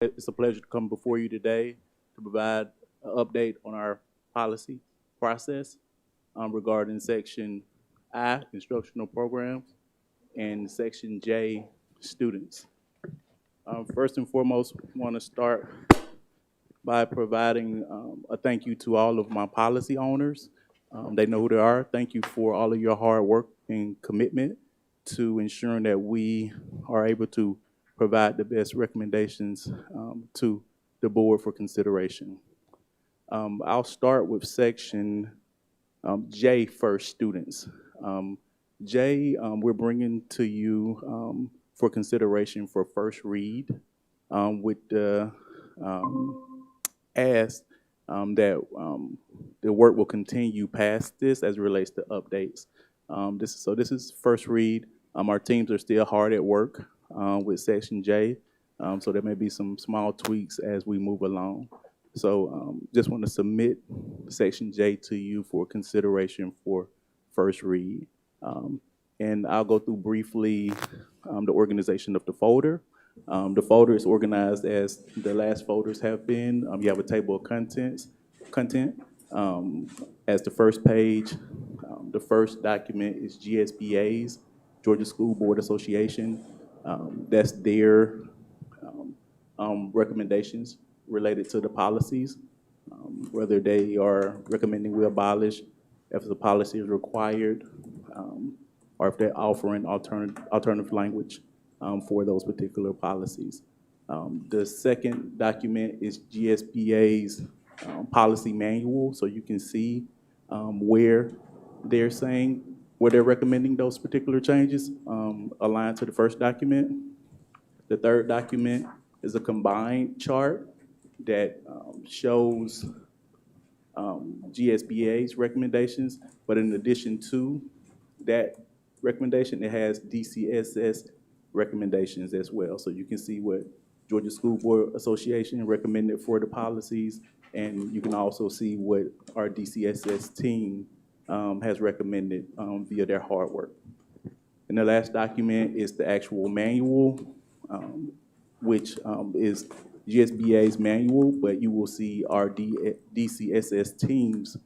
It's a pleasure to come before you today to provide an update on our policy process regarding Section I, instructional programs, and Section J, students. First and foremost, I want to start by providing a thank you to all of my policy owners. They know who they are. Thank you for all of your hard work and commitment to ensuring that we are able to provide the best recommendations to the board for consideration. I'll start with section J first, students. J, we're bringing to you for consideration for first read with the ask that the work will continue past this as it relates to updates. This is first read. Our teams are still hard at work with Section J, so there may be some small tweaks as we move along. So just want to submit Section J to you for consideration for first read. And I'll go through briefly the organization of the folder. The folder is organized as the last folders have been. You have a table of content. As the first page, the first document is GSBA's, Georgia School Board Association. That's their recommendations related to the policies, whether they are recommending we abolish, if the policy is required, or if they're offering alternative language for those particular policies. The second document is GSBA's policy manual, so you can see where they're recommending those particular changes aligned to the first document. The third document is a combined chart that shows GSBA's recommendations, but in addition to that recommendation, it has DCSS recommendations as well. So you can see what Georgia School Board Association recommended for the policies, and you can also see what our DCSS team has recommended via their hard work. And the last document is the actual manual, which is GSBA's manual, but you will see our DCSS team's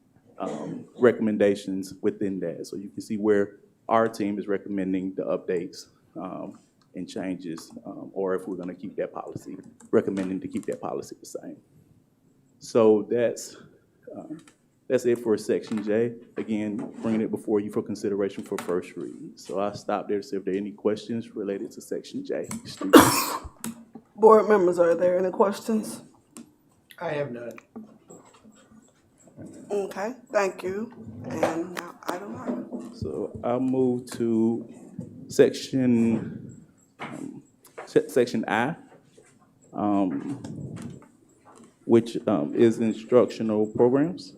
recommendations within that. So you can see where our team is recommending the updates and changes, or if we're going to keep that policy, recommending to keep that policy the same. So that's it for Section J. Again, bringing it before you for consideration for first read. So I'll stop there to see if there are any questions related to Section J. Board members, are there any questions? I have none. Okay, thank you. And now item 9. So I'll move to section I, which is instructional programs.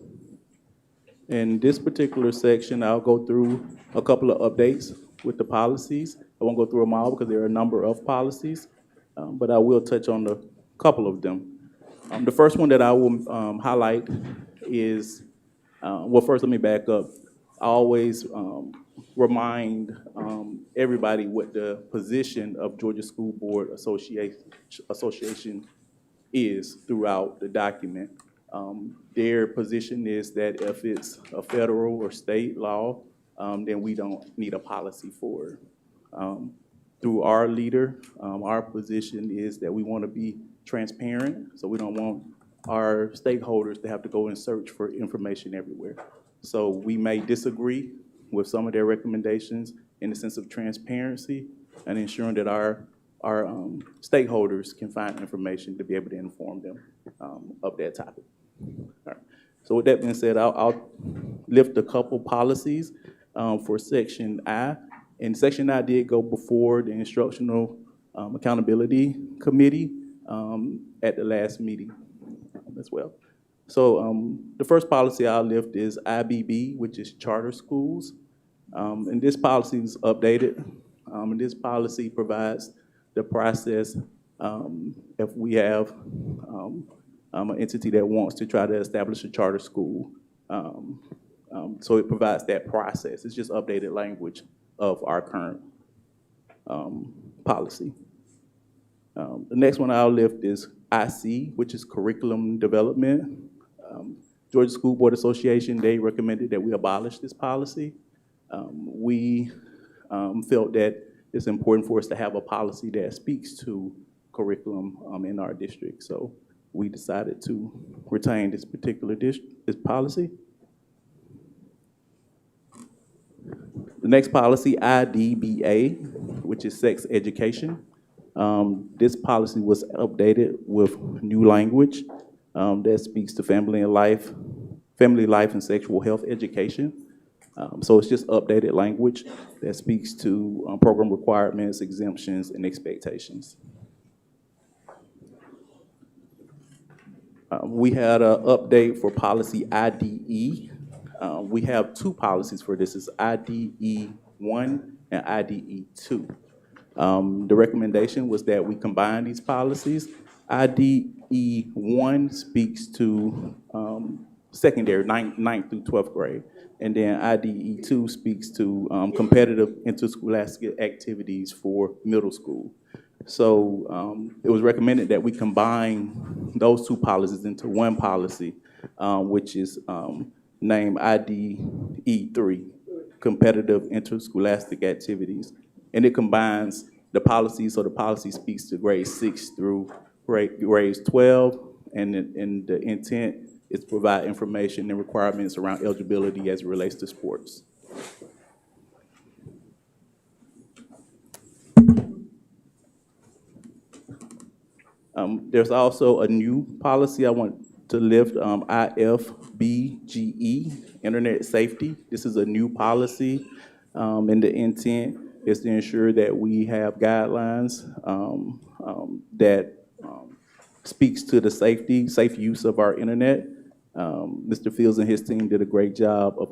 In this particular section, I'll go through a couple of updates with the policies. I won't go through them all because there are a number of policies, but I will touch on a couple of them. The first one that I will highlight is, well, first let me back up. I always remind everybody what the position of Georgia School Board Association is throughout the document. Their position is that if it's a federal or state law, then we don't need a policy for it. Through our leader, our position is that we want to be transparent, so we don't want our stakeholders to have to go and search for information everywhere. So we may disagree with some of their recommendations in the sense of transparency and ensuring that our stakeholders can find information to be able to inform them of that topic. All right. So with that being said, I'll lift a couple policies for Section I. And Section I did go before the Instructional Accountability Committee at the last meeting as well. So the first policy I'll lift is IBB, which is charter schools. And this policy is updated. And this policy provides the process if we have an entity that wants to try to establish a charter school. So it provides that process. It's just updated language of our current policy. The next one I'll lift is IC, which is curriculum development. Georgia School Board Association, they recommended that we abolish this policy. We felt that it's important for us to have a policy that speaks to curriculum in our district. So we decided to retain this particular this policy. The next policy, IDBA, which is sex education. This policy was updated with new language that speaks to family life and sexual health education. So it's just updated language that speaks to program requirements, exemptions, and expectations. We had an update for policy IDE. We have two policies for this. It's IDE 1 and IDE 2. The recommendation was that we combine these policies. IDE 1 speaks to secondary, 9th through 12th grade. And then IDE 2 speaks to competitive interscholastic activities for middle school. So it was recommended that we combine those two policies into one policy, which is named IDE 3, competitive interscholastic activities. And it combines the policies, so the policy speaks to grades 6 through grades 12, and the intent is to provide information and requirements around eligibility as it relates to sports. There's also a new policy I want to lift, IFBGE, Internet Safety. This is a new policy, and the intent is to ensure that we have guidelines that speaks to the safe use of our internet. Mr. Fields and his team did a great job of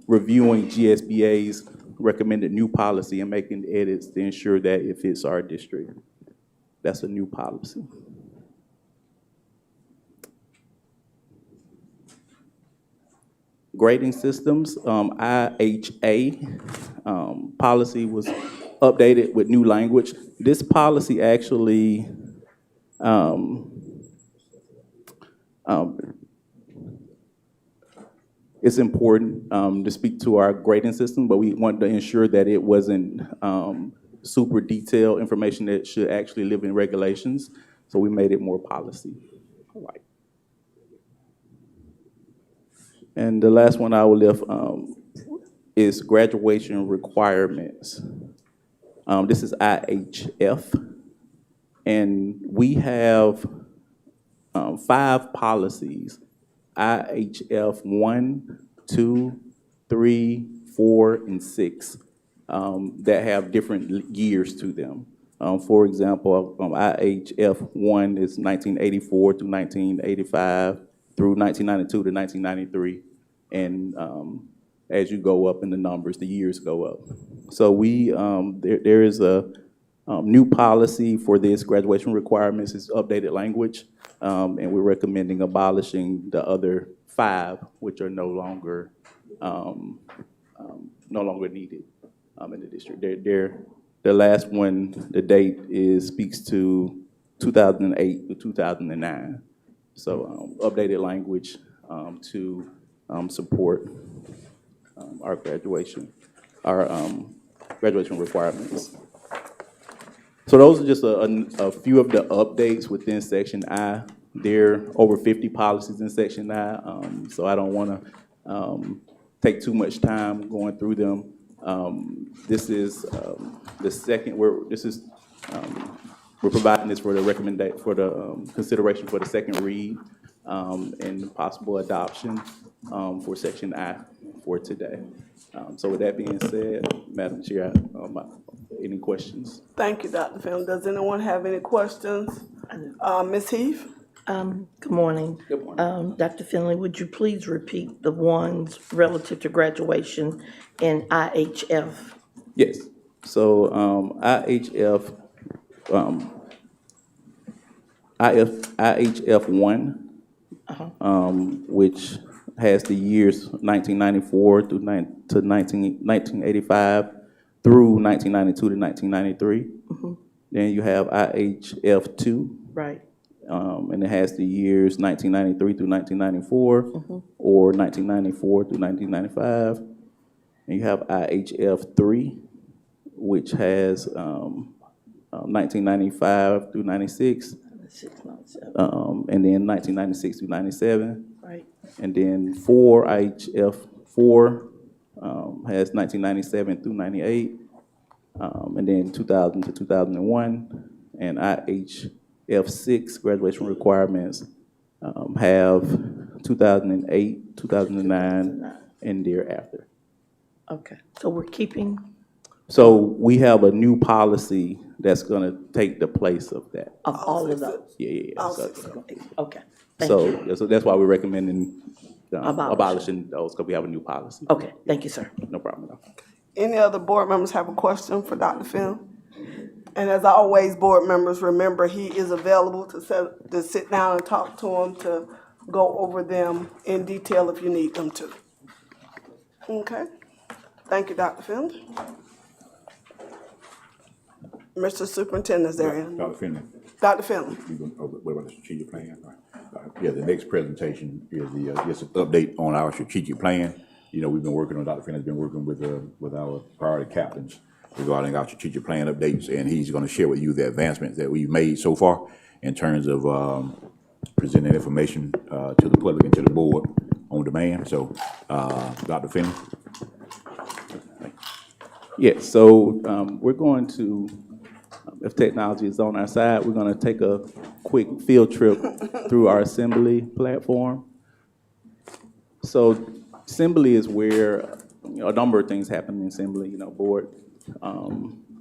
reviewing GSBA's recommended new policy and making edits to ensure that it fits our district. That's a new policy. Grading systems, IHA policy was updated with new language. This policy actually it's important to speak to our grading system, but we wanted to ensure that it wasn't super detailed information that should actually live in regulations. So we made it more policy. All right. And the last one I will lift is graduation requirements. This is IHF. And we have 5 policies, IHF 1, 2, 3, 4, and 6, that have different years to them. For example, IHF 1 is 1984 to 1985 through 1992 to 1993. And as you go up in the numbers, the years go up. So there is a new policy for this graduation requirements. It's updated language, and we're recommending abolishing the other 5, which are no longer needed in the district. The last one, the date speaks to 2008 to 2009. So updated language to support our graduation requirements. So those are just a few of the updates within Section I. There are over 50 policies in Section I, so I don't want to take too much time going through them. This is the second. We're providing this for the consideration for the second read and possible adoption for Section I for today. So with that being said, Madam Chair, any questions? Thank you, Dr. Phil. Does anyone have any questions? Ms. Heath? Good morning. Good morning. Dr. Finley, would you please repeat the ones relative to graduation in IHF? Yes. So IHF 1, which has the years 1994 to 1985 through 1992 to 1993. Then you have IHF 2, Right. And it has the years 1993 through 1994, or 1994 through 1995. And you have IHF 3, which has 1995 through 96, 6 months, and then 1996 through 97. right. And then 4, IHF 4, has 1997 through 98, and then 2000 to 2001. And IHF 6 graduation requirements have 2008, 2009, and thereafter. Okay, so we're keeping, So we have a new policy that's going to take the place of that. of all of those? Yeah. All So, 6 of them. Okay, thank you. so that's why we're recommending Abolish. abolishing those, because we have a new policy. Okay, thank you, sir. No problem at all. Any other board members have a question for Dr. Phil? And as always, board members, remember he is available to sit down and talk to them, to go over them in detail if you need them to. Okay? Thank you, Dr. Phil. Mr. Superintendent, is there any? Dr. Finley, Dr. Finley. what about the strategic plan? Yeah, the next presentation is just an update on our strategic plan. You know, we've been working on, Dr. Finley's been working with our priority captains regarding our strategic plan updates, and he's gonna share with you the advancements that we've made so far in terms of presenting information to the public and to the board on demand. So, Dr. Finley. Yes, so we're going to, if technology is on our side, we're going to take a quick field trip through our assembly platform. So assembly is where a number of things happen in assembly, board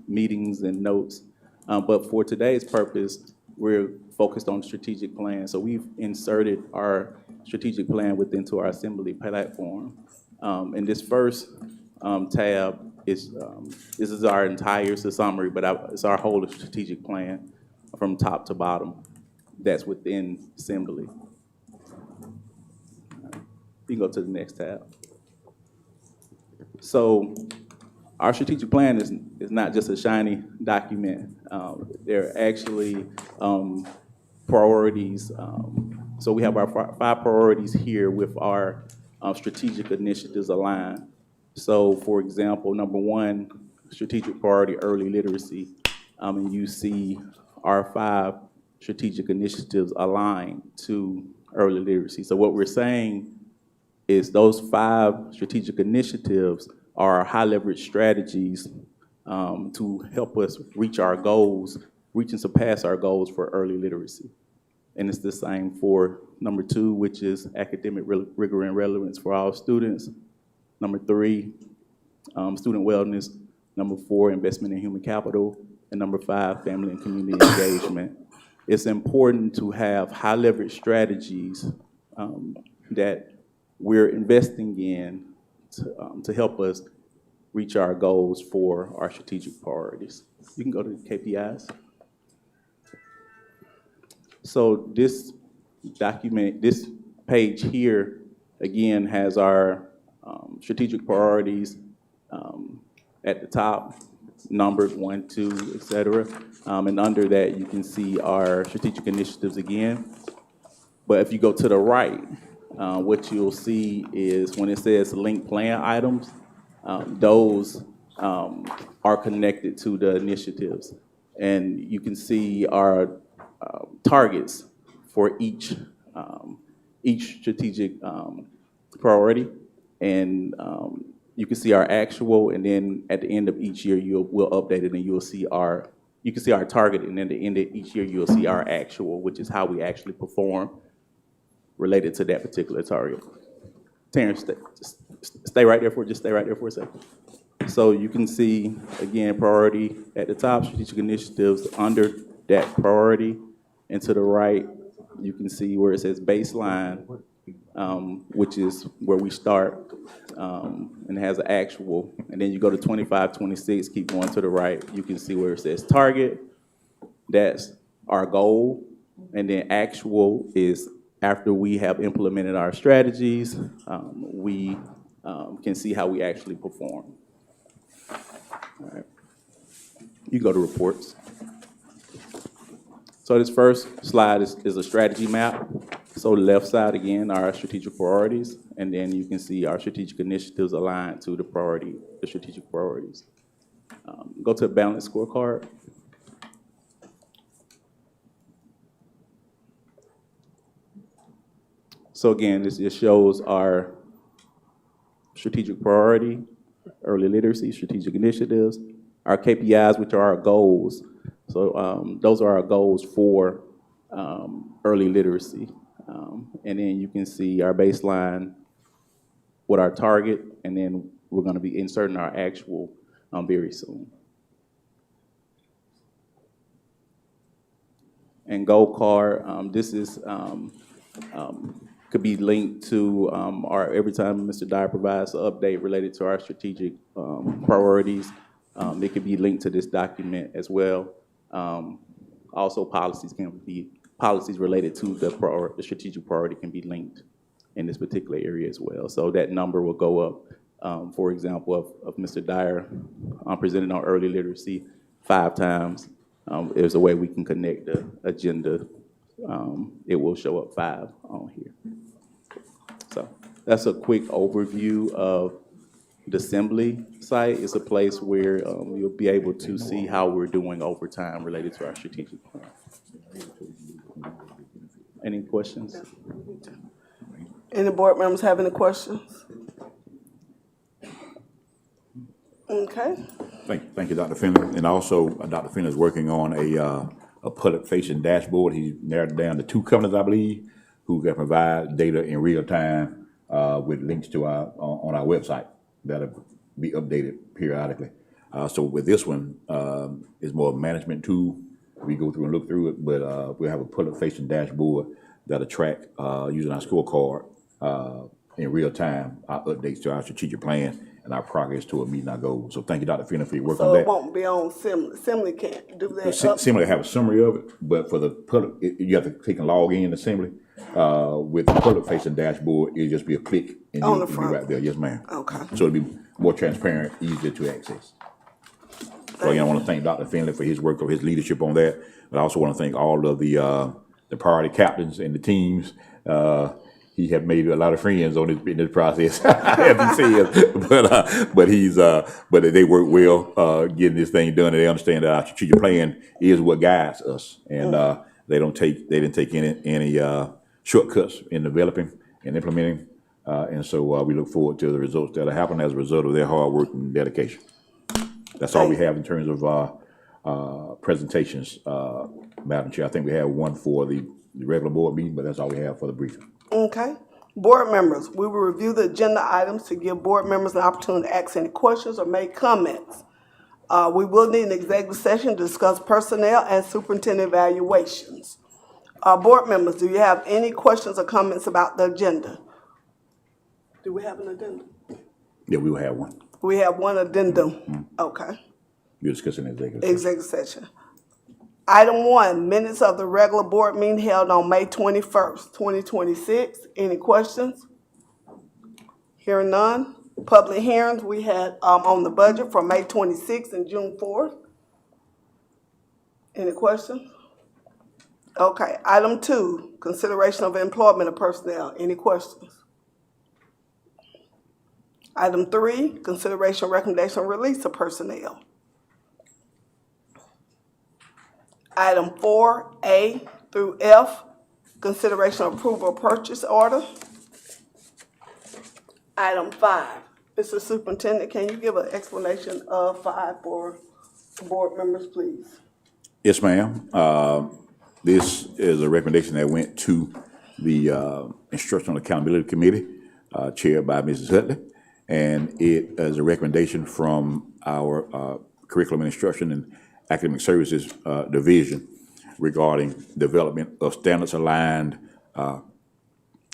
meetings and notes. But for today's purpose, we're focused on strategic plan. So we've inserted our strategic plan into our assembly platform. And this first tab is, this is our entire summary, but it's our whole strategic plan from top to bottom that's within assembly. You can go to the next tab. So our strategic plan is not just a shiny document. There are actually priorities. So we have our 5 priorities here with our strategic initiatives aligned. So for example, number 1, strategic priority, early literacy. And you see our 5 strategic initiatives aligned to early literacy. So what we're saying is those 5 strategic initiatives are high leverage strategies to help us reach our goals, reach and surpass our goals for early literacy. And it's the same for number 2, which is academic rigor and relevance for all students. Number 3, student wellness. Number 4, investment in human capital. And number 5, family and community engagement. It's important to have high leverage strategies that we're investing in to help us reach our goals for our strategic priorities. You can go to KPIs. So this document, this page here, again, has our strategic priorities at the top, numbers 1, 2, et cetera. And under that, you can see our strategic initiatives again. But if you go to the right, what you'll see is when it says link plan items, those are connected to the initiatives. And you can see our targets for each strategic priority. And you can see our actual, and then at the end of each year, we'll update it, and you can see our target, and then at the end of each year, you'll see our actual, which is how we actually perform related to that particular target. Terrence, stay right there for a second. So you can see, again, priority at the top, strategic initiatives under that priority, and to the right, you can see where it says baseline, which is where we start, and it has an actual. And then you go to 25, 26, keep going to the right, you can see where it says target, that's our goal, and then actual is after we have implemented our strategies, we can see how we actually perform. All right. You go to reports. So this first slide is a strategy map. So the left side, again, are our strategic priorities, and then you can see our strategic initiatives aligned to the strategic priorities. Go to a balanced scorecard. So again, this just shows our strategic priority, early literacy, strategic initiatives, our KPIs, which are our goals. So those are our goals for early literacy. And then you can see our baseline, what our target, and then we're going to be inserting our actual very soon. And goal card, this is could be linked to our, every time Mr. Dyer provides an update related to our strategic priorities, it could be linked to this document as well. Also, policies related to the strategic priority can be linked in this particular area as well. So that number will go up. For example, of Mr. Dyer presented on early literacy 5 times. There's a way we can connect the agenda. It will show up 5 on here. So that's a quick overview of the Assembly site. It's a place where you'll be able to see how we're doing over time related to our strategic plan. Any questions? Any board members have any questions? Okay. Thank you, Dr. Finley. And also, Dr. Finley is working on a public-facing dashboard. He narrowed it down to 2 companies, I believe, who can provide data in real time with links to on our website that'll be updated periodically. So with this one, it's more of a management tool. We go through and look through it, but we'll have a public-facing dashboard that'll track using our scorecard in real time, our updates to our strategic plan and our progress toward meeting our goals. So thank you, Dr. Finley, for your work on that. So it won't be on Assembly. Assembly can't do that. Assembly have a summary of it, but for the public, you have to click and log in Assembly. With the public-facing dashboard, it'll just be a click and On the you'll be front. right there. Yes, ma'am. Okay. So it'll be more transparent, easier to access. So again, I want to thank Dr. Finley for his work, for his leadership on that. But I also want to thank all of the priority captains and the teams. He had made a lot of friends in this process, as he said. But they work well getting this thing done, and they understand that our strategic plan is what guides us, and they didn't take any shortcuts in developing and implementing, and so we look forward to the results that'll happen as a result of their hard work and dedication. That's all we have in terms of presentations, Madam Chair. I think we have one for the regular board meeting, but that's all we have for the briefing. Okay. Board members, we will review the agenda items to give board members an opportunity to ask any questions or make comments. We will need an executive session to discuss personnel and superintendent evaluations. Board members, do you have any questions or comments about the agenda? Do we have an addendum? Yeah, we will have one. We have one addendum. Okay. You're discussing executive session. Executive session. Item 1, minutes of the regular board meeting held on May 21st, 2026. Any questions? Hearing none. Public hearings we had on the budget for May 26th and June 4th. Any questions? Okay. Item 2, consideration of employment of personnel. Any questions? Item 3, consideration of recommendation of release of personnel. Item 4, A through F, consideration of approval of purchase order. Item 5, Mr. Superintendent, can you give an explanation of 5 for board members, please? Yes, ma'am. This is a recommendation that went to the Instructional Accountability Committee, chaired by Mrs. Hutley, and it is a recommendation from our Curriculum and Instruction and Academic Services Division regarding development of standards-aligned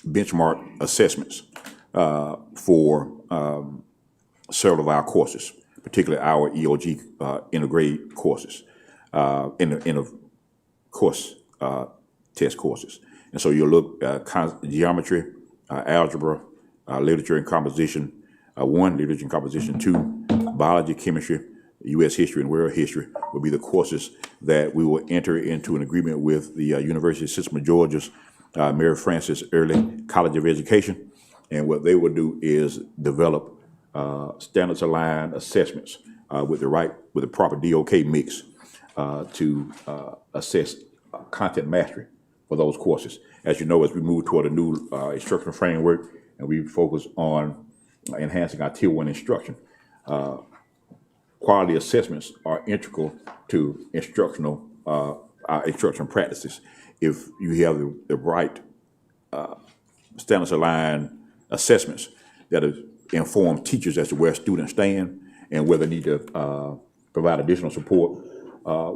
benchmark assessments for several of our courses, particularly our EOG intergrade courses, test courses. And so you'll look at geometry, algebra, literature and composition 1, literature and composition 2, biology, chemistry, U.S. history and world history will be the courses that we will enter into an agreement with the University System of Georgia's Mary Frances Early College of Education. And what they will do is develop standards aligned assessments with the proper DOK mix to assess content mastery for those courses. As you know, as we move toward a new instructional framework and we focus on enhancing our Tier 1 instruction, quality assessments are integral to our instructional practices. If you have the right standards aligned assessments that inform teachers as to where students stand and whether they need to provide additional support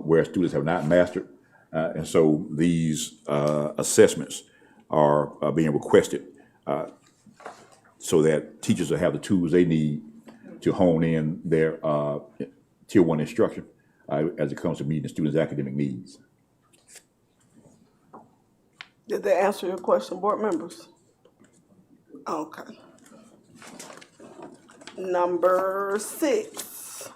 where students have not mastered. And so these assessments are being requested so that teachers will have the tools they need to hone in their Tier 1 instruction as it comes to meeting the students' academic needs. Did that answer your question, board members? Okay. Number 6.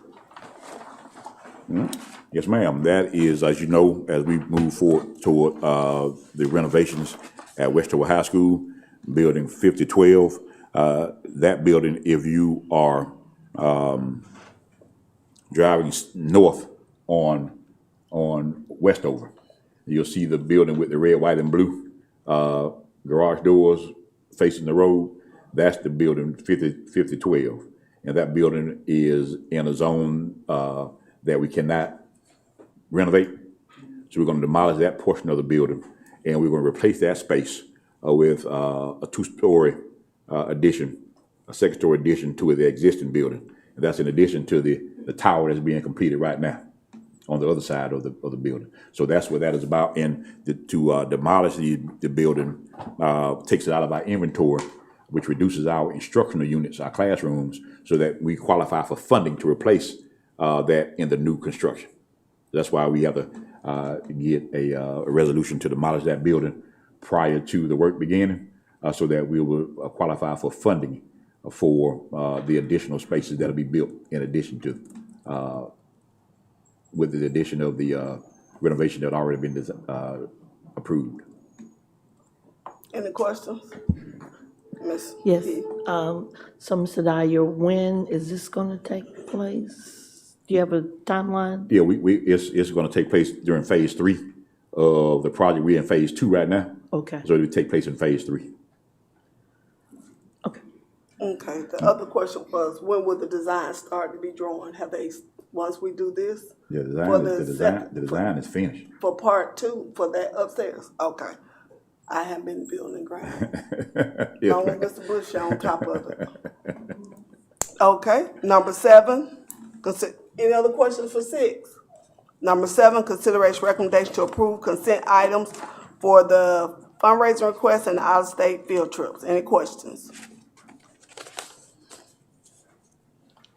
Yes, ma'am. That is, as you know, as we move forward toward the renovations at Westover High School, building 5012. That building, if you are driving north on Westover, you'll see the building with the red, white, and blue garage doors facing the road. That's the building 5012. And that building is in a zone that we cannot renovate. So we're going to demolish that portion of the building, and we're going to replace that space with a 2-story addition, a second-story addition to the existing building. And that's in addition to the tower that's being completed right now on the other side of the building. So that's what that is about. And to demolish the building takes it out of our inventory, which reduces our instructional units, our classrooms, so that we qualify for funding to replace that in the new construction. That's why we have to get a resolution to demolish that building prior to the work beginning, so that we will qualify for funding for the additional spaces that'll be built in addition to, with the addition of the renovation that already been approved. Any questions? Ms. Yes, P? so Mr. Dyer, when is this gonna take place? Do you have a timeline? Yeah, it's going to take place during phase 3 of the project. We're in phase 2 right now. Okay, So it will take place in phase 3. okay. Okay, the other question was, when will the design start to be drawn? Have they, once we do this? The For design is finished. For part 2, for that upstairs? Okay. I haven't been building ground. Yes, Long ma'am. as Mr. Bush on top of it. Okay, number 7, any other questions for 6? Number 7, consideration recommendation to approve consent items for the fundraising request and out-of-state field trips. Any questions?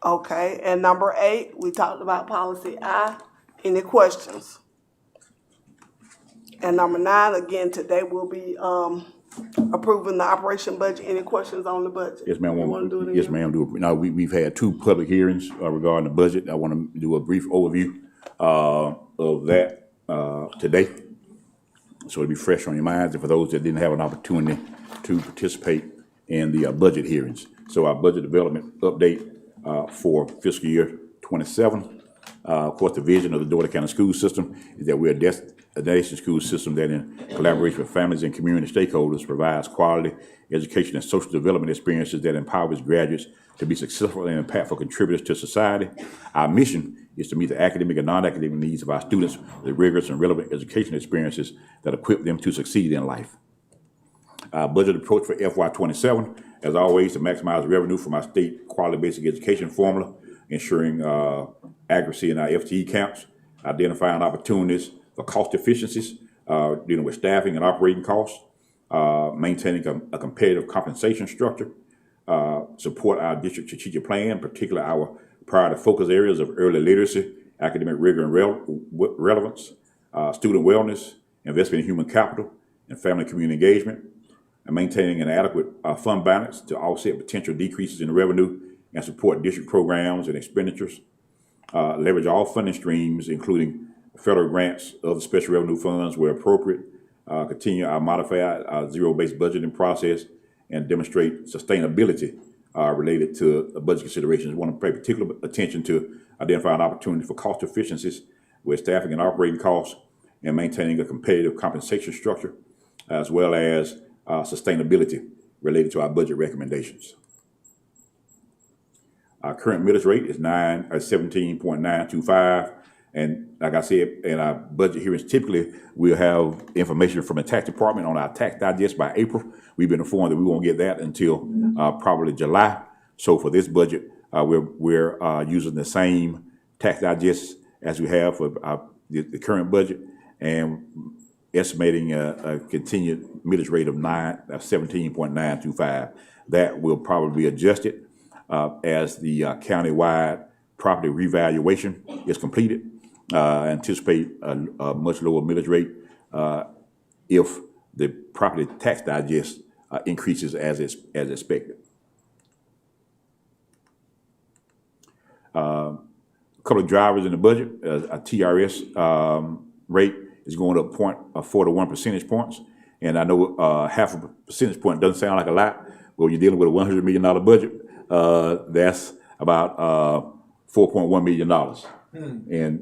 Okay, and number 8, we talked about policy I. Any questions? And number 9, again, today we'll be approving the operation budget. Any questions on the budget? Yes, ma'am. You wanna do it Yes, again? ma'am. Now, we've had 2 public hearings regarding the budget. I want to do a brief overview of that today, so it'll be fresh on your minds, and for those that didn't have an opportunity to participate in the budget hearings. So our budget development update for fiscal year 27. Of course, the vision of the Dougherty County School System is that we're a nation school system that, in collaboration with families and community stakeholders, provides quality education and social development experiences that empowers graduates to be successful and impactful contributors to society. Our mission is to meet the academic and non-academic needs of our students with rigorous and relevant education experiences that equip them to succeed in life. Our budget approach for FY27, as always, to maximize revenue from our state quality basic education formula, ensuring accuracy in our FTE counts, identifying opportunities for cost efficiencies, dealing with staffing and operating costs, maintaining a competitive compensation structure, support our district strategic plan, particularly our priority focus areas of early literacy, academic rigor and relevance, student wellness, investment in human capital, and family community engagement, and maintaining an adequate fund balance to offset potential decreases in revenue and support district programs and expenditures, leverage all funding streams, including federal grants, other special revenue funds where appropriate, continue our modified zero-based budgeting process, and demonstrate sustainability related to budget considerations. We want to pay particular attention to identifying opportunities for cost efficiencies with staffing and operating costs, and maintaining a competitive compensation structure, as well as sustainability related to our budget recommendations. Our current millage rate is 17.925, and like I said, in our budget hearings, typically we'll have information from the tax department on our tax digest by April. We've been informed that we won't get that until probably July. So for this budget, we're using the same tax digest as we have for the current budget, and estimating a continued millage rate of 17.925. That will probably be adjusted as the county-wide property revaluation is completed. Anticipate a much lower millage rate if the property tax digest increases as expected. A couple of drivers in the budget. A TRS rate is going up 0.4 to 1 percentage points, and I know half a percentage point doesn't sound like a lot, but when you're dealing with a $100 million budget, that's about $4.1 million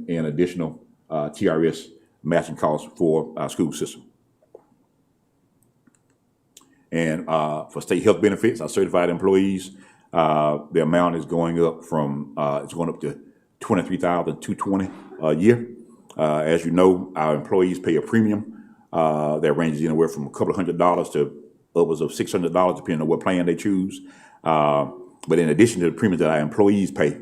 in additional TRS matching costs for our school system. And for state health benefits, our certified employees, the amount is going up from it's going up to $23,220 a year. As you know, our employees pay a premium that ranges anywhere from a couple of $100s to upwards of $600, depending on what plan they choose. But in addition to the premiums that our employees pay,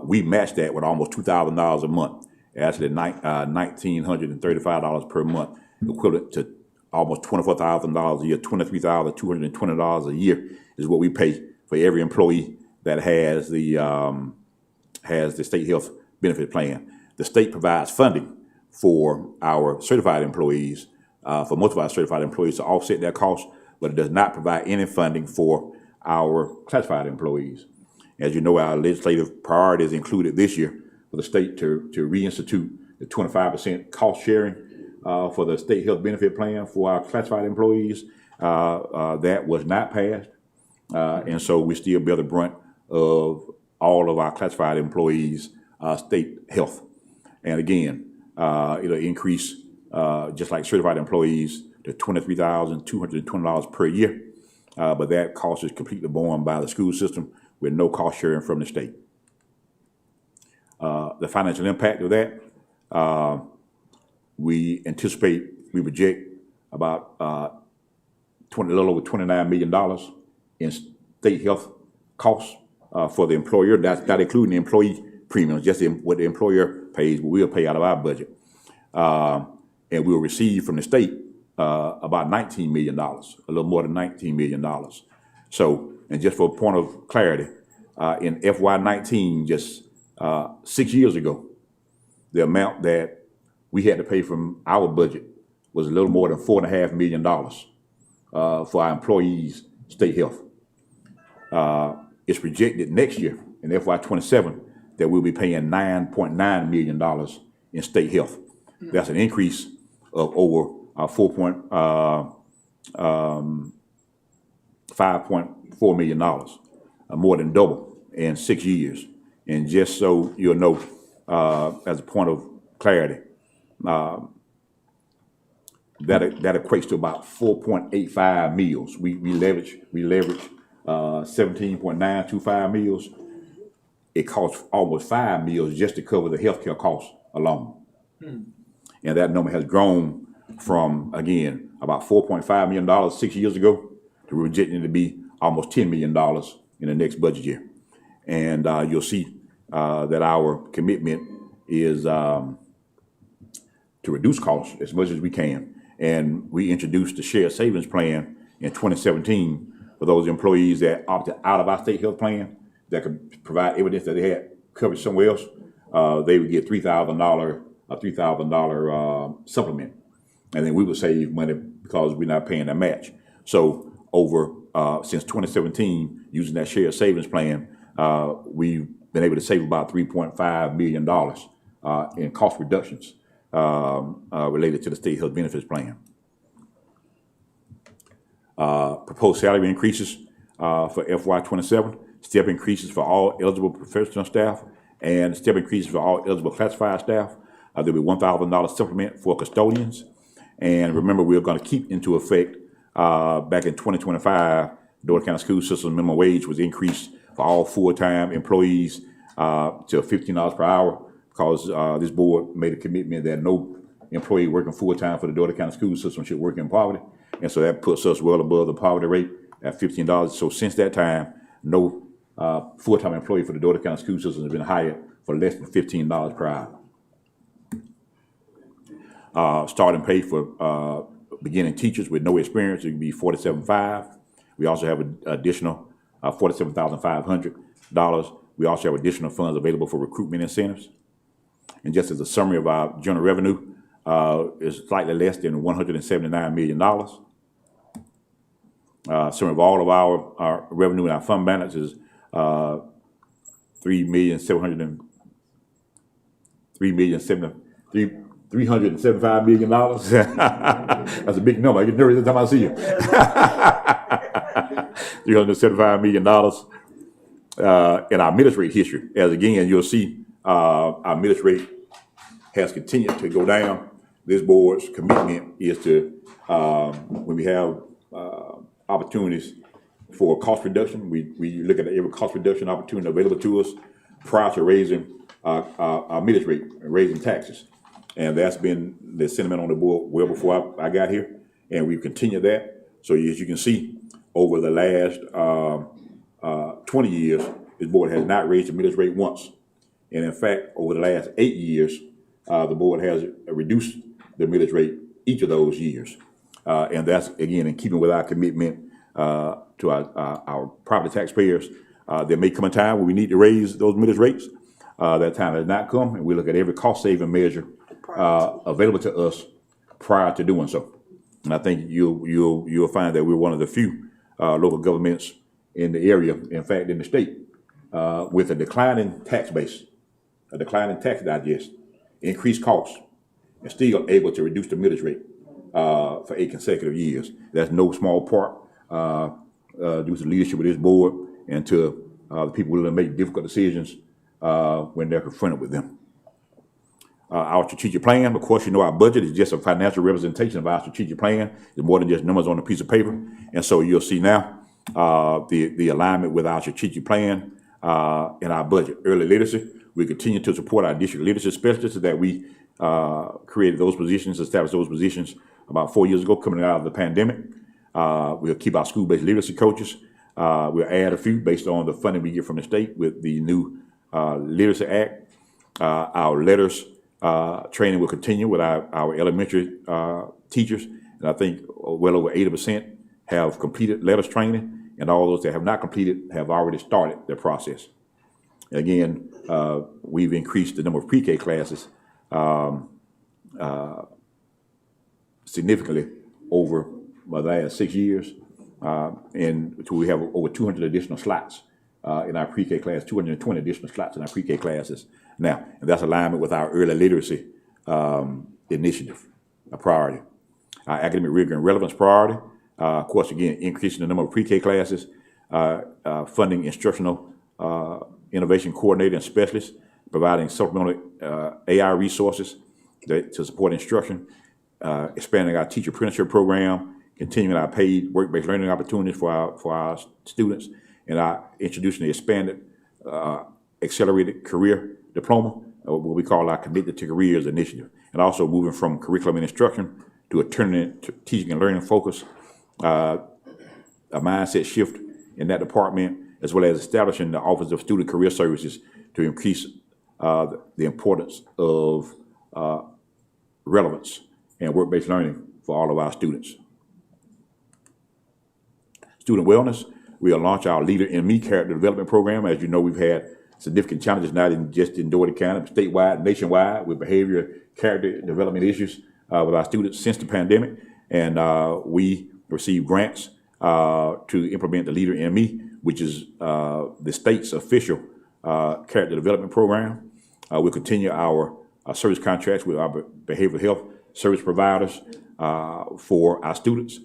we match that with almost $2,000 a month, actually $1,935 per month, equivalent to almost $24,000 a year. $23,220 a year is what we pay for every employee that has the state health benefit plan. The state provides funding for our certified employees, for most of our certified employees, to offset their costs, but it does not provide any funding for our classified employees. As you know, our legislative priorities included this year for the state to reinstitute the 25% cost sharing for the state health benefit plan for our classified employees. That was not passed, and so we still bear the brunt of all of our classified employees' state health. And again, it'll increase, just like certified employees, to $23,220 per year. But that cost is completely borne by the school system with no cost sharing from the state. The financial impact of that, we project about a little over $29 million in state health costs for the employer. That's not including the employee premiums, just what the employer pays, but we'll pay out of our budget. And we'll receive from the state about $19 million, a little more than $19 million. So, and just for a point of clarity, in FY19, just 6 years ago, the amount that we had to pay from our budget was a little more than $4.5 million for our employees' state health. It's projected next year, in FY27, that we'll be paying $9.9 million in state health. That's an increase of over $5.4 million, more than double in 6 years. And just so you'll know, as a point of clarity, that equates to about 4.85 meals. We leverage 17.925 meals. It costs almost 5 meals just to cover the healthcare costs alone. And that number has grown from, again, about $4.5 million 6 years ago to we're projecting to be almost $10 million in the next budget year. And you'll see that our commitment is to reduce costs as much as we can. And we introduced the shared savings plan in 2017 for those employees that opted out of our state health plan that could provide evidence that they had coverage somewhere else. They would get $3,000 supplement, and then we would save money because we're not paying that match. So over since 2017, using that shared savings plan, we been able to save about $3.5 million in cost reductions related to the state health benefits plan. Proposed salary increases for FY27, step increases for all eligible professional staff, and step increases for all eligible classified staff. There'll be $1,000 supplement for custodians. And remember, we're going to keep into effect back in 2025, Dougherty County School System minimum wage was increased for all full-time employees to $15 per hour, because this board made a commitment that no employee working full-time for the Dougherty County School System should work in poverty. And so that puts us well above the poverty rate at $15. So since that time, no full-time employee for the Dougherty County School System has been hired for less than $15 per hour. Starting pay for beginning teachers with no experience, it can be $47,500. We also have an additional $47,500. We also have additional funds available for recruitment incentives. And just as a summary of our general revenue, is slightly less than $179 million. Summary of all of our revenue and our fund balance is $375 million. That's a big number. I get nervous every time I see you. $375 million. In our millage rate history, as again, you'll see our millage rate has continued to go down. This board's commitment is to, when we have opportunities for cost reduction, we look at every cost reduction opportunity available to us prior to raising our millage rate, raising taxes. And that's been the sentiment on the board well before I got here, and we've continued that. So as you can see, over the last 20 years, this board has not raised the millage rate once. And in fact, over the last 8 years, the board has reduced the millage rate each of those years. And that's, again, in keeping with our commitment to our property taxpayers. There may come a time where we need to raise those millage rates. That time has not come, and we look at every cost-saving measure available to us prior to doing so. And I think you'll find that we're one of the few local governments in the area, in fact, in the state, with a declining tax base, a declining tax digest, increased costs, and still able to reduce the millage rate for 8 consecutive years. That's no small part due to the leadership of this board and to the people willing to make difficult decisions when they're confronted with them. Our strategic plan, of course, you know our budget is just a financial representation of our strategic plan. It's more than just numbers on a piece of paper. And so you'll see now the alignment with our strategic plan and our budget. Early literacy, we continue to support our district leadership specialists that we created those positions, established those positions about 4 years ago coming out of the pandemic. We'll keep our school-based literacy coaches. We'll add a few based on the funding we get from the state with the new Literacy Act. Our letters training will continue with our elementary teachers. And I think well over 80% have completed letters training, and all those that have not completed have already started their process. And again, we've increased the number of pre-K classes significantly over the last 6 years. And so we have over 200 additional slots in our pre-K class, 220 additional slots in our pre-K classes now. And that's alignment with our early literacy initiative, a priority. Our academic rigor and relevance priority, of course, again, increasing the number of pre-K classes, funding instructional innovation coordinator and specialists, providing supplemental AI resources to support instruction, expanding our teacher apprenticeship program, continuing our paid work-based learning opportunities for our students, and introducing the expanded accelerated career diploma, what we call our Committed to Careers initiative, and also moving from curriculum and instruction to a turning to teaching and learning focus, a mindset shift in that department, as well as establishing the Office of Student Career Services to increase the importance of relevance and work-based learning for all of our students. Student wellness, we'll launch our Leader in Me character development program. As you know, we've had significant challenges not just in Dougherty County, but statewide, nationwide, with behavior, character development issues with our students since the pandemic. And we received grants to implement the Leader in Me, which is the state's official character development program. We'll continue our service contracts with our behavioral health service providers for our students.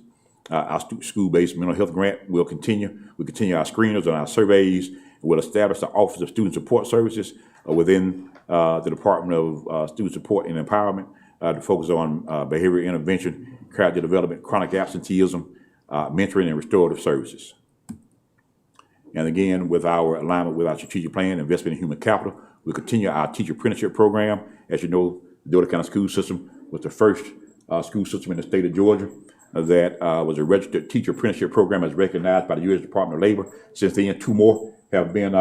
Our school-based mental health grant will continue. We'll continue our screeners and our surveys. We'll establish the Office of Student Support Services within the Department of Student Support and Empowerment to focus on behavioral intervention, character development, chronic absenteeism, mentoring, and restorative services. And again, with our alignment with our strategic plan, investment in human capital, we'll continue our teacher apprenticeship program. As you know, the Dougherty County School System was the first school system in the state of Georgia that was a registered teacher apprenticeship program as recognized by the U.S. Department of Labor. Since then, 2 more have been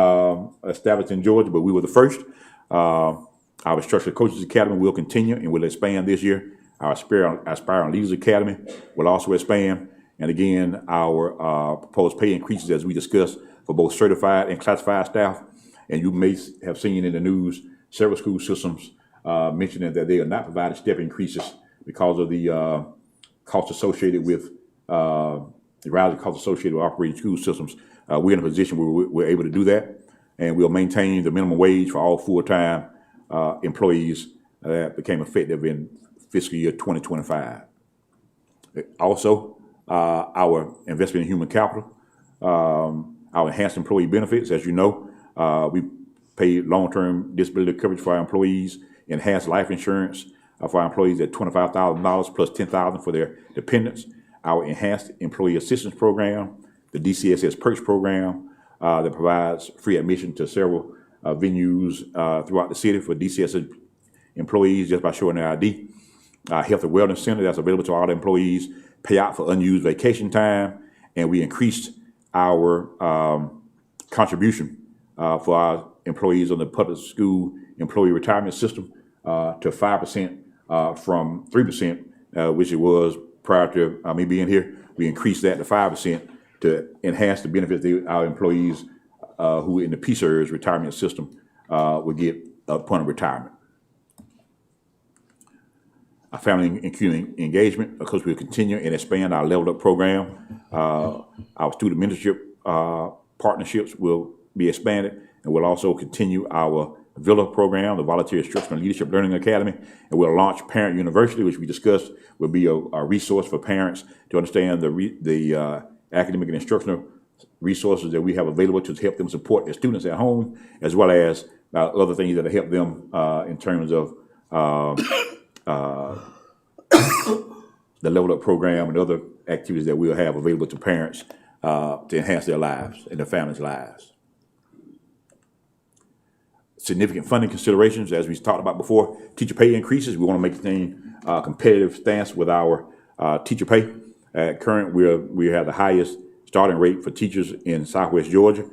established in Georgia, but we were the first. Our Instructional Coaches Academy will continue and will expand this year. Our Aspiring Leaders Academy will also expand. And again, our proposed pay increases, as we discussed, for both certified and classified staff. And you may have seen in the news several school systems mentioning that they are not providing step increases because of the costs associated with the rising costs associated with operating school systems. We're in a position where we're able to do that, and we'll maintain the minimum wage for all full-time employees that became effective in fiscal year 2025. Also, our investment in human capital, our enhanced employee benefits. As you know, we pay long-term disability coverage for our employees, enhanced life insurance for our employees at $25,000 plus $10,000 for their dependents. Our enhanced employee assistance program, the DCSS Perks program that provides free admission to several venues throughout the city for DCSS employees just by showing their ID. Our Health and Wellness Center that's available to all the employees, pay out for unused vacation time, and we increased our contribution for our employees on the public school employee retirement system to 5% from 3%, which it was prior to me being here. We increased that to 5% to enhance the benefits that our employees who in the PSERS retirement system would get upon retirement. Our family and community engagement, of course, we'll continue and expand our Level Up program. Our student mentorship partnerships will be expanded, and we'll also continue our VILA program, the Volunteer Instructional Leadership Learning Academy, and we'll launch Parent University, which we discussed will be a resource for parents to understand the academic and instructional resources that we have available to help them support their students at home, as well as other things that will help them in terms of the Level Up program and other activities that we'll have available to parents to enhance their lives and their families' lives. Significant funding considerations, as we talked about before, teacher pay increases. We want to maintain a competitive stance with our teacher pay. At current, we have the highest starting rate for teachers in Southwest Georgia.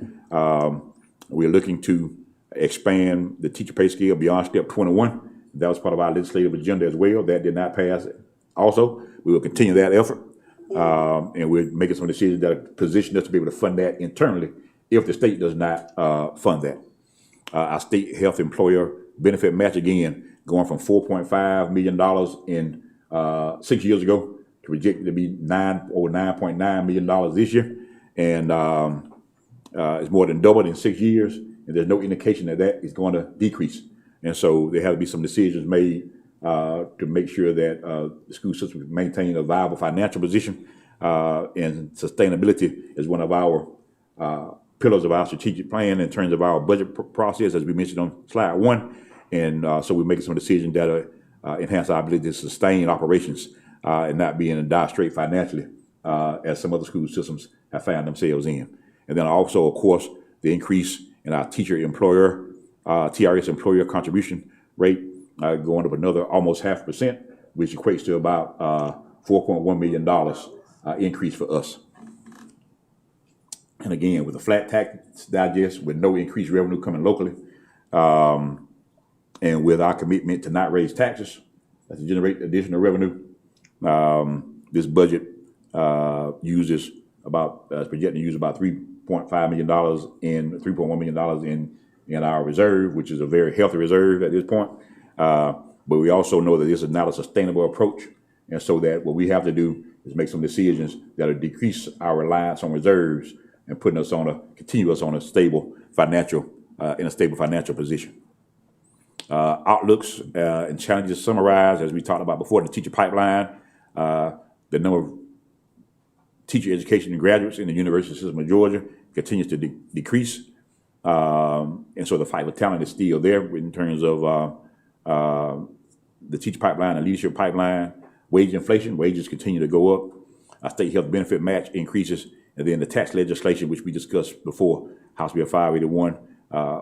We're looking to expand the teacher pay scale beyond step 21. That was part of our legislative agenda as well. That did not pass. Also, we will continue that effort, and we're making some decisions that position us to be able to fund that internally if the state does not fund that. Our state health employer benefit match, again, going from $4.5 million in 6 years ago to projected to be over $9.9 million this year, and it's more than doubled in 6 years, and there's no indication that that is going to decrease. And so there have to be some decisions made to make sure that the school system maintain a viable financial position, and sustainability is one of our pillars of our strategic plan in terms of our budget process, as we mentioned on slide 1. And so we're making some decisions that enhance our ability to sustain operations and not be in a dire strait financially, as some other school systems have found themselves in. And then also, of course, the increase in our teacher employer, TRS employer contribution rate going up another almost 0.5%, which equates to about $4.1 million increase for us. And again, with a flat tax digest, with no increased revenue coming locally, and with our commitment to not raise taxes, to generate additional revenue, this budget uses about projected to use about $3.5 million in $3.1 million in our reserve, which is a very healthy reserve at this point. But we also know that this is not a sustainable approach, and so that what we have to do is make some decisions that will decrease our reliance on reserves and continue us on a stable financial in a stable financial position. Outlooks and challenges summarized, as we talked about before, the teacher pipeline, the number of teacher education graduates in the university system of Georgia continues to decrease. And so the fight for talent is still there in terms of the teacher pipeline and leadership pipeline. Wage inflation, wages continue to go up. State health benefit match increases. And then the tax legislation, which we discussed before, House Bill 581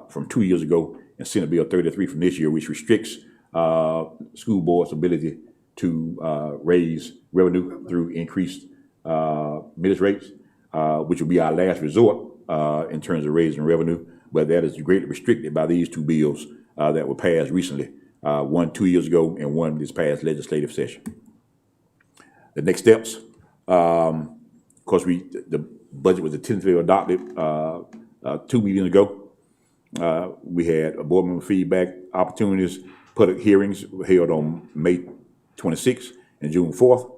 from 2 years ago, and Senate Bill 33 from this year, which restricts school boards' ability to raise revenue through increased millage rates, which will be our last resort in terms of raising revenue. But that is greatly restricted by these two bills that were passed recently, one 2 years ago and one this past legislative session. The next steps, of course, the budget was tentatively adopted 2 meetings ago. We had a board member feedback opportunities, public hearings held on May 26th and June 4th.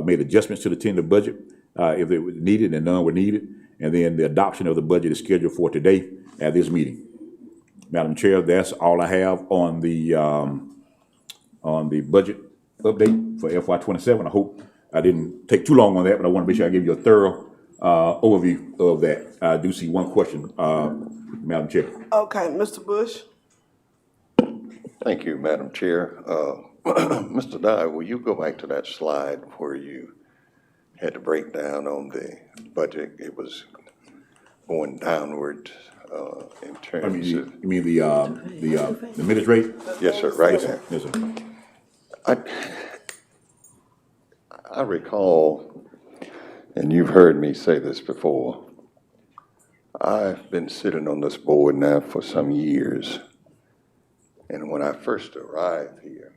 Made adjustments to the tentative budget if it was needed, and none were needed. And then the adoption of the budget is scheduled for today at this meeting. Madam Chair, that's all I have on the budget update for FY27. I hope I didn't take too long on that, but I want to make sure I give you a thorough overview of that. I do see one question, Madam Chair. Okay, Mr. Bush? Thank you, Madam Chair. Mr. Dye, will you go back to that slide where you had to break down on the budget? It was going downward in terms of. You mean the millage rate? Yes, sir, right there. Yes, sir. I recall, and you've heard me say this before, I've been sitting on this board now for some years. And when I first arrived here,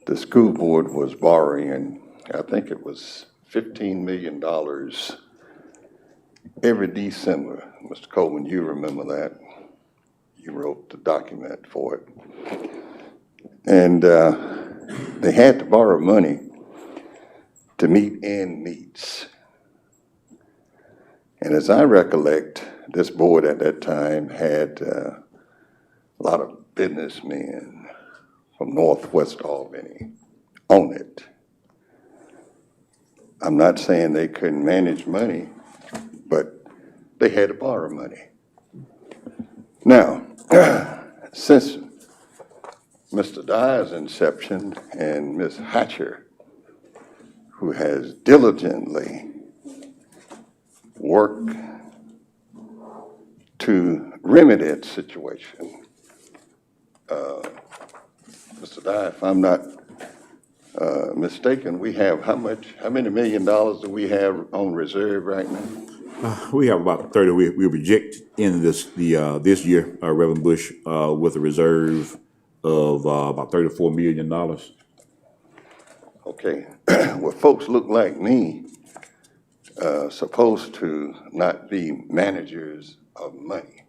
the school board was borrowing, I think it was $15 million every December. Mr. Coleman, you remember that. You wrote the document for it. And they had to borrow money to meet end meets. And as I recollect, this board at that time had a lot of businessmen from Northwest Albany on it. I'm not saying they couldn't manage money, but they had to borrow money. Now, since Mr. Dye's inception and Ms. Hatcher, who has diligently worked to remedy that situation, Mr. Dye, if I'm not mistaken, we have how many $1 million do we have on reserve right now? We have about 30. We project in this year, Reverend Bush, with a reserve of about $34 million. Okay, well, folks look like me, supposed to not be managers of money.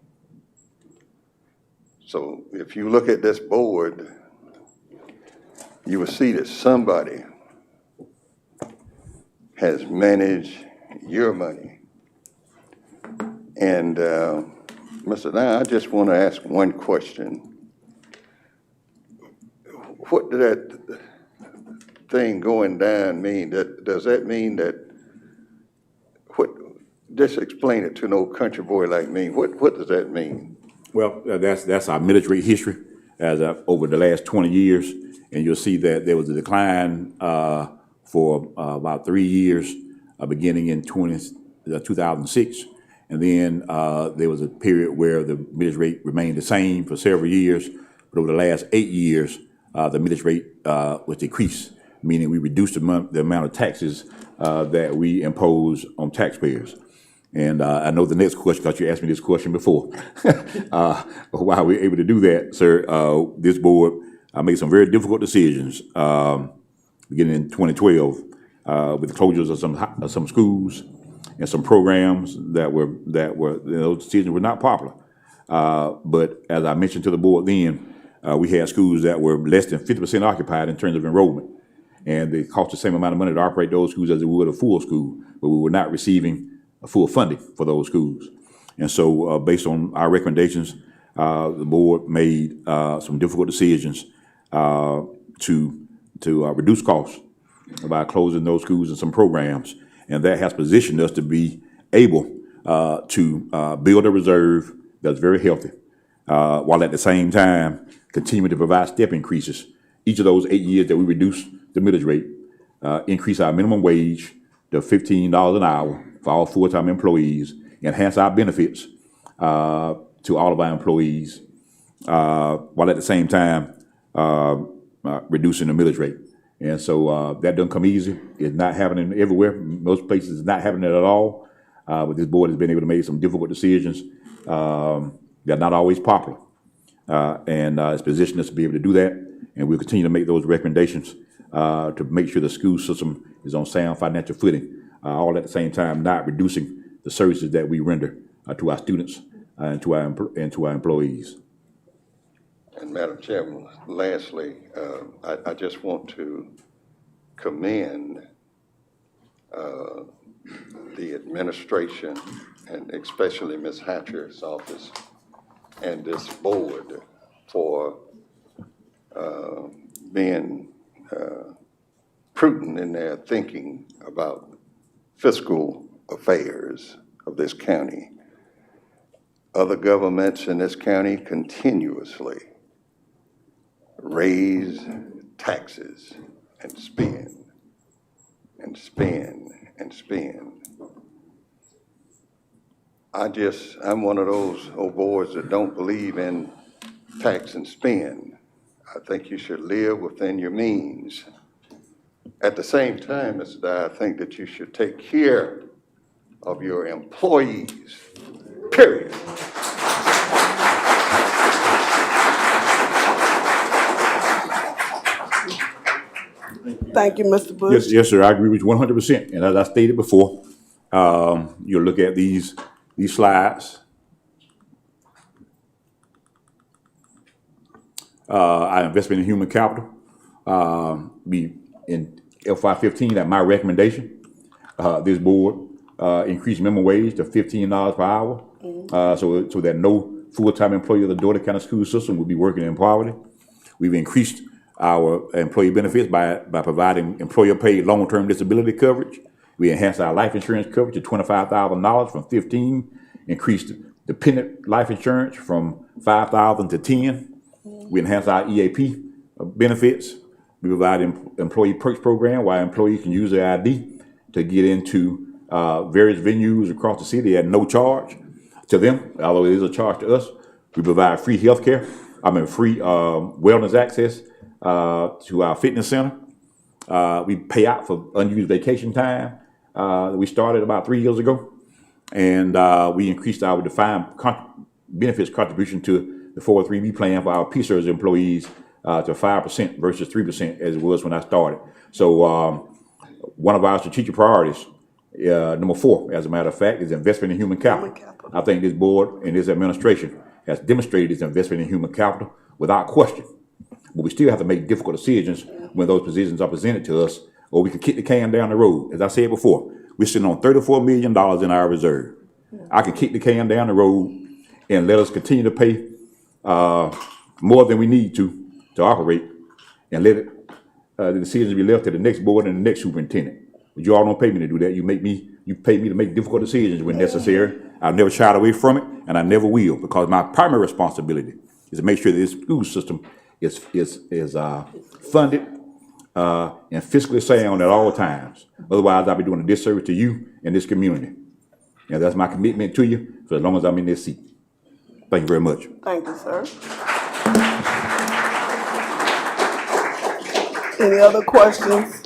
So if you look at this board, you will see that somebody has managed your money. And Mr. Dye, I just want to ask one question. What did that thing going down mean? Does that mean that, just explain it to an old country boy like me. What does that mean? Well, that's our millage rate history as over the last 20 years. And you'll see that there was a decline for about 3 years, beginning in 2006. And then there was a period where the millage rate remained the same for several years. But over the last 8 years, the millage rate was decreased, meaning we reduced the amount of taxes that we impose on taxpayers. And I know the next question, because you asked me this question before, why we're able to do that, sir. This board made some very difficult decisions beginning in 2012 with the closures of some schools and some programs that were those decisions were not popular. But as I mentioned to the board then, we had schools that were less than 50% occupied in terms of enrollment, and they cost the same amount of money to operate those schools as it would a full school, but we were not receiving full funding for those schools. And so, based on our recommendations, the board made some difficult decisions to reduce costs by closing those schools and some programs, and that has positioned us to be able to build a reserve that's very healthy, while at the same time continuing to provide step increases. Each of those 8 years that we reduced the millage rate, increase our minimum wage to $15 an hour for all full-time employees, enhance our benefits to all of our employees, while at the same time reducing the millage rate. And so that doesn't come easy. It's not happening everywhere. Most places it's not happening at all. But this board has been able to make some difficult decisions. They're not always popular. And it's positioned us to be able to do that. And we'll continue to make those recommendations to make sure the school system is on sound financial footing, all at the same time not reducing the services that we render to our students and to our employees. And Madam Chairman, lastly, I just want to commend the administration and especially Ms. Hatcher's office and this board for being prudent in their thinking about fiscal affairs of this county. Other governments in this county continuously raise taxes and spend and spend and spend. I'm one of those old boys that don't believe in tax and spend. I think you should live within your means. At the same time, Mr. Dye, I think that you should take care of your employees, period. Thank you, Mr. Bush. Yes, sir. I agree with you 100%. And as I stated before, you'll look at these slides. Our investment in human capital be in FY15 at my recommendation. This board increased minimum wage to $15 per hour, so that no full-time employee of the Dougherty County School System will be working in poverty. We've increased our employee benefits by providing employer-paid long-term disability coverage. We enhanced our life insurance coverage to $25,000 from $15,000, increased dependent life insurance from $5,000 to $10,000. We enhanced our EAP benefits. We provide employee perks program where employees can use their ID to get into various venues across the city at no charge to them, although it is a charge to us. We provide free health care, free wellness access to our fitness center. We pay out for unused vacation time. We started about 3 years ago, and we increased our defined benefits contribution to the 403B plan for our P-Service employees to 5% versus 3% as it was when I started. So one of our strategic priorities, number 4, as a matter of fact, is investment in human capital. I think this board and this administration has demonstrated its investment in human capital without question. But we still have to make difficult decisions when those positions are presented to us, or we can kick the can down the road. As I said before, we're sitting on $34 million in our reserve. I can kick the can down the road and let us continue to pay more than we need to operate, and let the decisions be left to the next board and the next superintendent. But you all don't pay me to do that. You pay me to make difficult decisions when necessary. I've never shied away from it, and I never will, because my primary responsibility is to make sure that this school system is funded and fiscally sound at all times. Otherwise, I'll be doing a disservice to you and this community. And that's my commitment to you for as long as I'm in this seat. Thank you very much. Thank you, sir. Any other questions?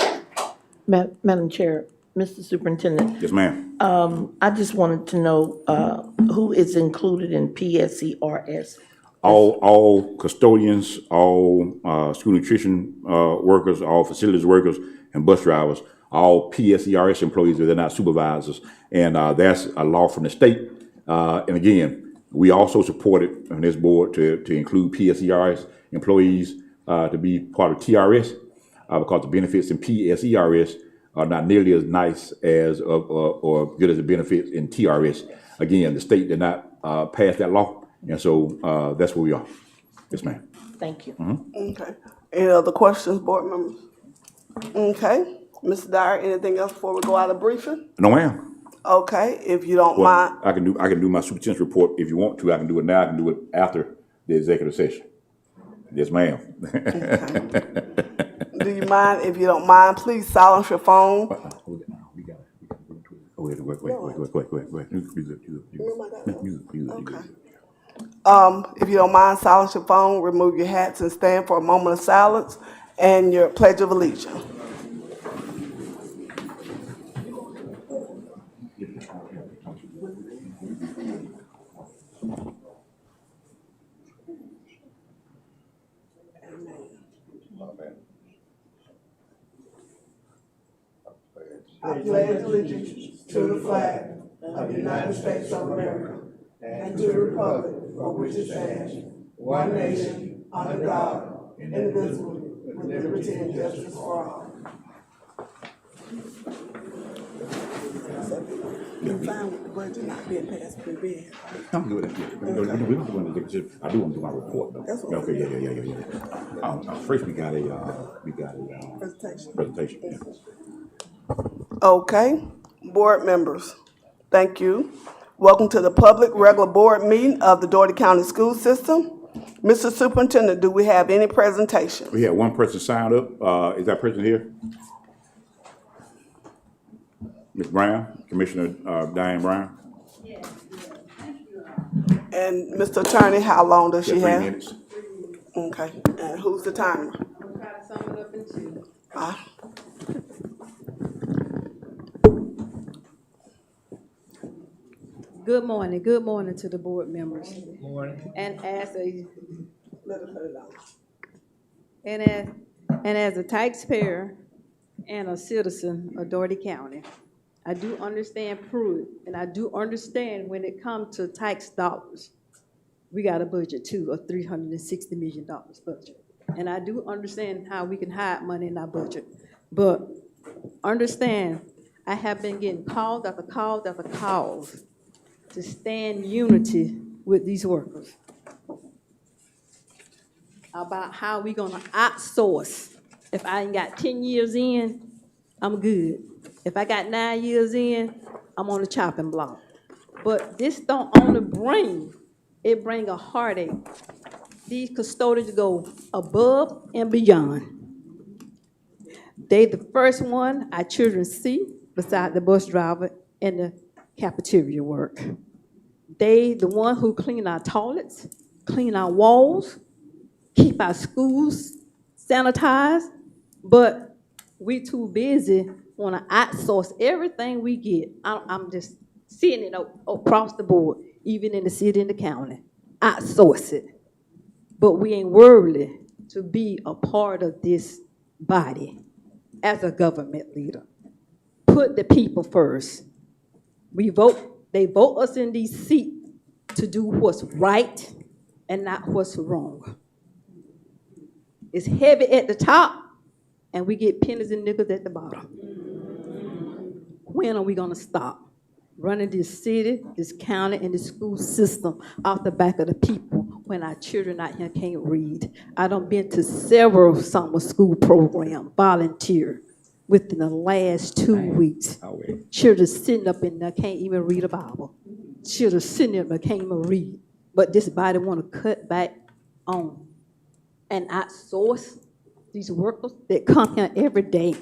Madam Chair, Mr. Superintendent, Yes, ma'am. I just wanted to know who is included in PSERS? All custodians, all school nutrition workers, all facilities workers, and bus drivers, all PSERS employees, they're not supervisors. And that's a law from the state. And again, we also supported on this board to include PSERS employees to be part of TRS because the benefits in PSERS are not nearly as nice as, or good as the benefits in TRS. Again, the state did not, pass that law, and so, that's where we are. Yes, ma'am. Thank you. Okay. Any other questions, board members? Okay. Mr. Dyer, anything else before we go out of briefing? No, ma'am. Okay, if you don't Well, mind, I can do my superintendent's report if you want to. I can do it now. I can do it after the executive session. Yes, ma'am. do you mind, if you don't mind, please silence your phone. We got it. Oh, wait. You good. If you don't mind, silence your phone, remove your hats and stand for a moment of silence and your pledge of allegiance. I pledge allegiance to the flag of the United States of America and to the republic for which it stands, one nation, under God, indivisible, with liberty and justice for all. You fine with the budget not being passed through bid? I'm good. We don't do an executive. I do want to do my report though. That's what I'm Okay, yeah. First we got a presentation. Yeah. Okay, board members, thank you. Welcome to the public regular board meeting of the Dougherty County School System. Mr. Superintendent, do we have any presentation? We had one person signed up. Is that person here? Ms. Brown, Commissioner Diane Brown. And Mr. Attorney, how long does she Yeah, 3 have? minutes. Okay, and who's the timer? I'm trying to sum it up in 2. Ah, Good morning to the board members. Morning. And as a, let her put it on. and as a taxpayer and a citizen of Dougherty County, I do understand Pruitt, and I do understand when it comes to tax dollars, we got a budget too, a $360 million budget. And I do understand how we can hide money in our budget. But understand, I have been getting calls after calls after calls to stand unity with these workers about how we gonna outsource. If I ain't got 10 years in, I'm good. If I got 9 years in, I'm on the chopping block. But this don't only bring, it bring a heartache. These custodians go above and beyond. They the first one our children see beside the bus driver and the cafeteria work. They the one who clean our toilets, clean our walls, keep our schools sanitized, but we too busy want to outsource everything we get. I'm just seeing it across the board, even in the city and the county. Outsource it. But we ain't worthy to be a part of this body as a government leader. Put the people first. We vote, they vote us in these seats to do what's right and not what's wrong. It's heavy at the top, and we get pennies and nickels at the bottom. When are we gonna stop running this city, this county, and this school system off the back of the people when our children out here can't read? I done been to several summer school programs, volunteer, within the last 2 weeks. Children sitting up in there can't even read a Bible. Children sitting up there can't even read. But this body wanna cut back on and outsource these workers that come here every day,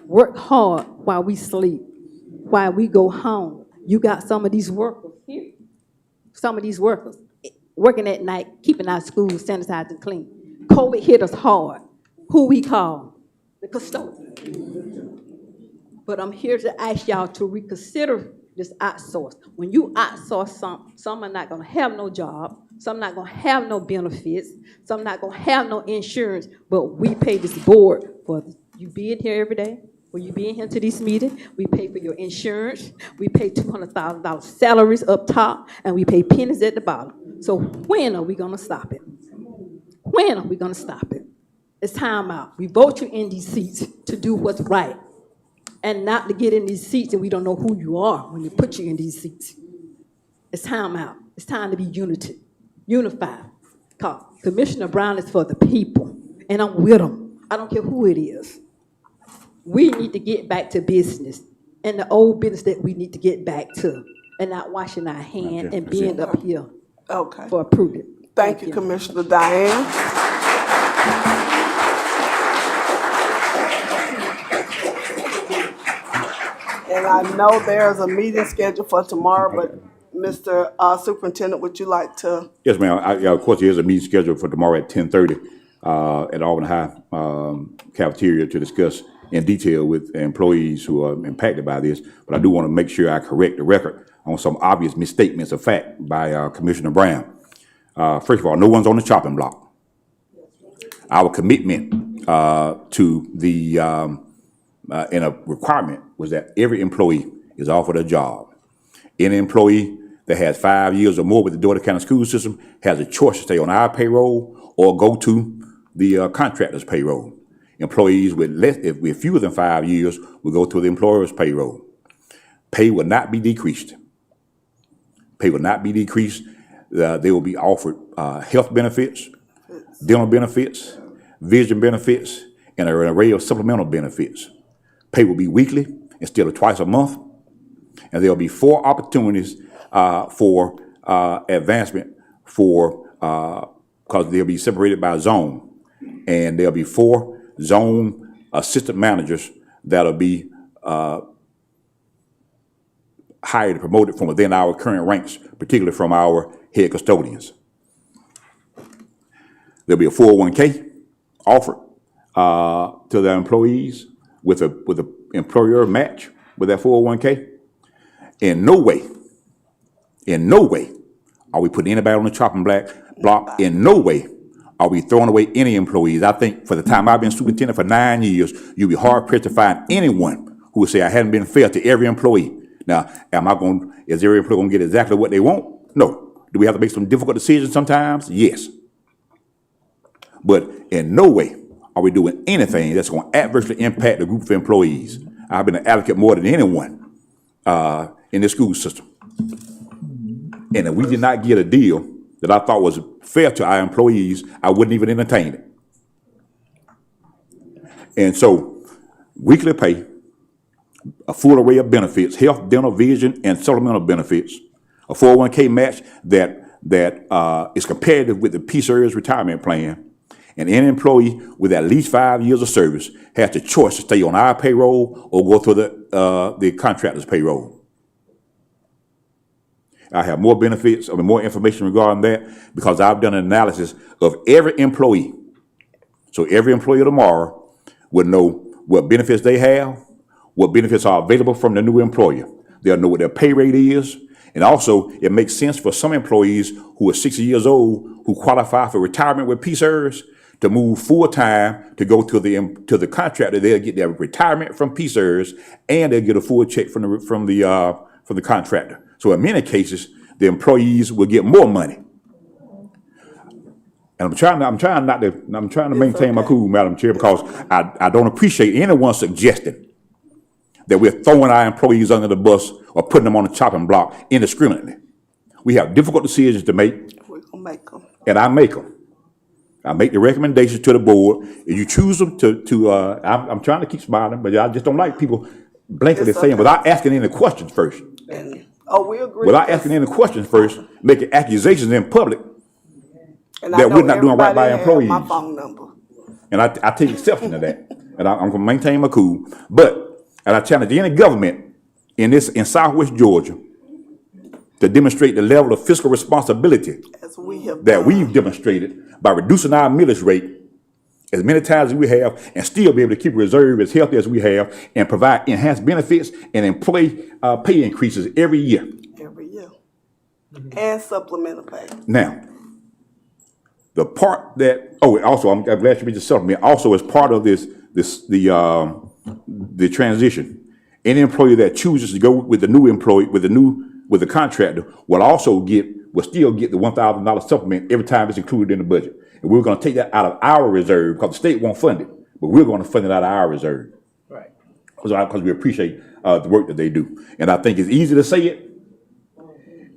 work hard while we sleep, while we go home. You got some of these workers here, some of these workers working at night, keeping our schools sanitized and clean. COVID hit us hard. Who we call? The custodian. But I'm here to ask y'all to reconsider this outsource. When you outsource some are not gonna have no job, some not gonna have no benefits, some not gonna have no insurance, but we pay this board for you being here every day, for you being here to this meeting, we pay for your insurance, we pay $200,000 salaries up top, and we pay pennies at the bottom. So when are we gonna stop it? When are we gonna stop it? It's time out. We vote you in these seats to do what's right. and not to get in these seats and we don't know who you are when they put you in these seats. It's time out. It's time to be unified. 'Cause Commissioner Brown is for the people, and I'm with them. I don't care who it is. We need to get back to business, and the old business that we need to get back to, and not washing our hands and being up here Okay. for approving. Thank you, Commissioner Diane. And I know there's a meeting scheduled for tomorrow, but Mr. Superintendent, would you like to? Yes, ma'am. Of course, there is a meeting scheduled for tomorrow at 10:30 at Auburn High cafeteria to discuss in detail with employees who are impacted by this. But I do want to make sure I correct the record on some obvious misstatements of fact by Commissioner Brown. First of all, no one's on the chopping block. Our commitment to the and a requirement was that every employee is offered a job. Any employee that has 5 years or more with the Dougherty County School System has a choice to stay on our payroll or go to the contractor's payroll. Employees with fewer than 5 years will go to the employer's payroll. Pay will not be decreased. Pay will not be decreased. They will be offered health benefits, dental benefits, vision benefits, and an array of supplemental benefits. Pay will be weekly instead of twice a month, and there will be 4 opportunities for advancement because they'll be separated by zone, and there'll be 4 zone assistant managers that'll be hired and promoted from within our current ranks, particularly from our head custodians. There'll be a 401k offered to the employees with a employer match with that 401k. In no way are we putting anybody on the chopping block. In no way are we throwing away any employees. I think for the time I've been superintendent for 9 years, you'll be hard pressed to find anyone who would say I hadn't been fair to every employee. Now, is every employee going to get exactly what they want? No. Do we have to make some difficult decisions sometimes? Yes. But in no way are we doing anything that's going to adversely impact the group of employees. I've been an advocate more than anyone in the school system. And if we did not get a deal that I thought was fair to our employees, I wouldn't even entertain it. And so, weekly pay, a full array of benefits, health, dental, vision, and supplemental benefits, a 401k match that is competitive with the PSERS retirement plan, and any employee with at least 5 years of service has the choice to stay on our payroll or go to the contractor's payroll. I have more benefits, more information regarding that because I've done an analysis of every employee. So every employee tomorrow will know what benefits they have, what benefits are available from the new employer. They'll know what their pay rate is. And also, it makes sense for some employees who are 60 years old who qualify for retirement with PSERS to move full-time to go to the contractor. They'll get their retirement from PSERS and they'll get a full check from the contractor. So in many cases, the employees will get more money. And I'm trying to maintain my cool, Madam Chair, because I don't appreciate anyone suggesting that we're throwing our employees under the bus or putting them on the chopping block indiscriminately. We have difficult decisions to make. We're gonna make them. And I make them. I make the recommendations to the board. If you choose them I'm trying to keep smiling, but I just don't like people blankly saying without asking any questions first. We agree. Without asking any questions first, making accusations in public And that we're not doing right by everybody has employees. my phone number. And I take exception to that. And I'm going to maintain my cool. And I challenge any government in Southwest Georgia to demonstrate the level of fiscal responsibility As we have that done. we've demonstrated by reducing our millage rate as many times as we have and still be able to keep a reserve as healthy as we have and provide enhanced benefits and employee pay increases every year. Every year. And supplemental pay. Now, the part that, also, I'm glad you made the supplement, also as part of the transition, any employee that chooses to go with the new employee, with the contractor, will still get the $1,000 supplement every time it's included in the budget. And we're going to take that out of our reserve because the state won't fund it, but we're going to fund it out of our reserve. Right. because we appreciate the work that they do. And I think it's easy to say it,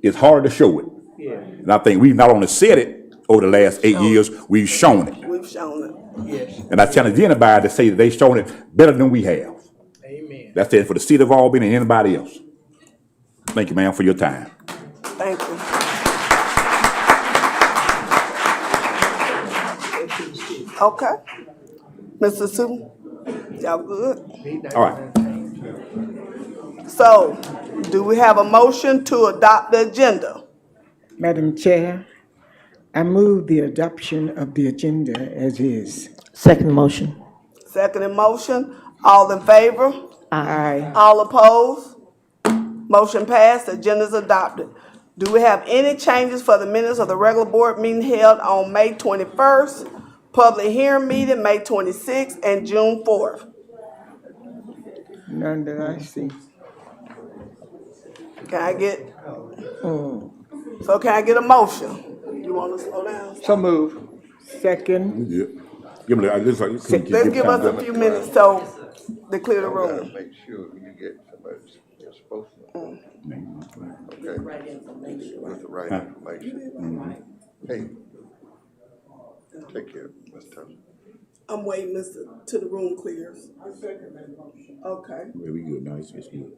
it's hard to show it. Yeah, And I think we've not only said it over the last 8 years, we've shown it. We've shown it. yes, And I challenge anybody to say that they've shown it better than we have. amen. That's it for the city of Albany and anybody else. Thank you, ma'am, for your time. Thank you. Okay. Mr. Sue, y'all good? All right. So, do we have a motion to adopt the agenda? Madam Chair, I move the adoption of the agenda as is. Second motion. Second motion, all in favor? Aye. All opposed? Motion passed, agenda is adopted. Do we have any changes for the minutes of the regular board meeting held on May 21st, public hearing meeting May 26th, and June 4th? None that I see. Can I get, so can I get a motion? You want to slow down? So move. Second. We good. Give me, Let's give us a few minutes so they clear the Gotta room. make sure you get somebody that's supposed to, okay? With the right information. Hey, take care, Mr. Tucker. I'm waiting, till the room clears. Okay, We good now, it's good.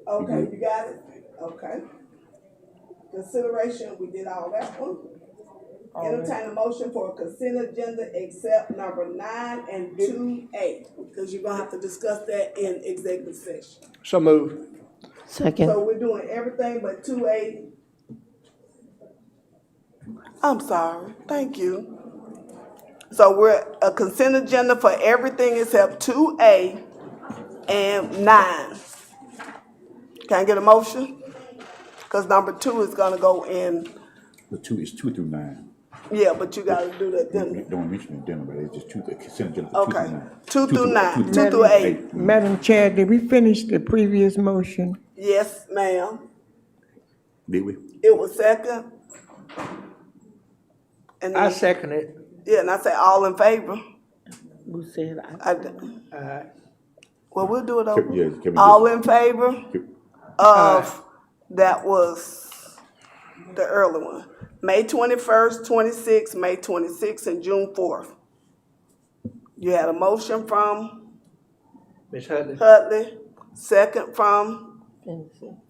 okay, you got it? Okay. Consideration, we did all that one. Entertain a motion for a consent agenda except number 9 and 2A, because you're gonna have to discuss that in executive session. So move. Second. So we're doing everything but 2A. I'm sorry, thank you. So we're a consent agenda for everything except 2A and 9. Can I get a motion? Because number 2 is gonna go in, The 2 is 2 through 9. yeah, but you gotta do that then. Don't mention it then, but it's just 2, the consent agenda for 2 through Okay, 9. 2 through 9, 2 Madam- through 8. Madam Chair, did we finish the previous motion? Yes, ma'am. Did we? It was second. And I then, second it. yeah, and I say all in favor. Who said I, well, we'll do it over. Yeah, can we All just- in favor of, that was the early one. May 21st, 26th, May 26th, and June 4th. You had a motion from Ms. Hudley, Hudley, second from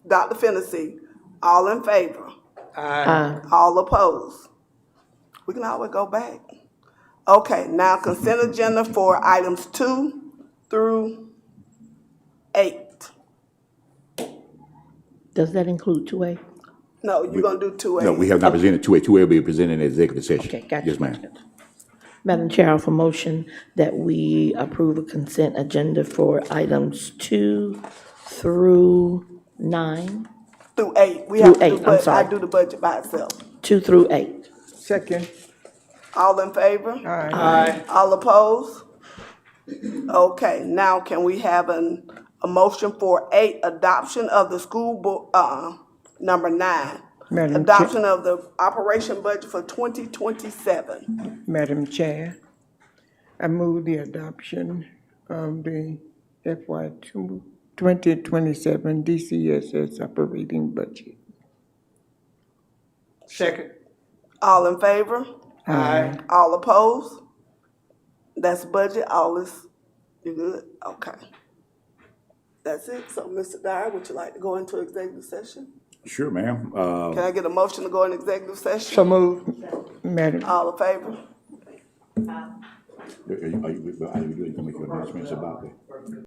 Dr. Fennessy. All in favor? aye. All opposed? We can always go back. Okay, now consent agenda for items 2 through 8. Does that include 2A? No, you're gonna do 2A. No, we have not presented 2A. 2A will be presented in executive session. Okay, gotcha. Yes, ma'am. Madam Chair, I offer motion that we approve a consent agenda for items 2 through 9, Through 8. We Through have to do 8, I'm sorry. I do the budget by itself. 2 through 8. Second. All in favor? Aye. Aye. All opposed? Okay, now can we have a motion for 8, adoption of the school number 9? Madam Chair. Adoption of the operation budget for 2027. Madam Chair, I move the adoption of the FY 2027 DCSS operating budget. Second. All in favor? Aye. All opposed? That's budget, all is, you good? Okay. That's it. So, Mr. Dyer, would you like to go into executive session? Sure, ma'am. Can I get a motion to go in executive session? So move. Madam, All in favor? Are you going to make your announcements about that?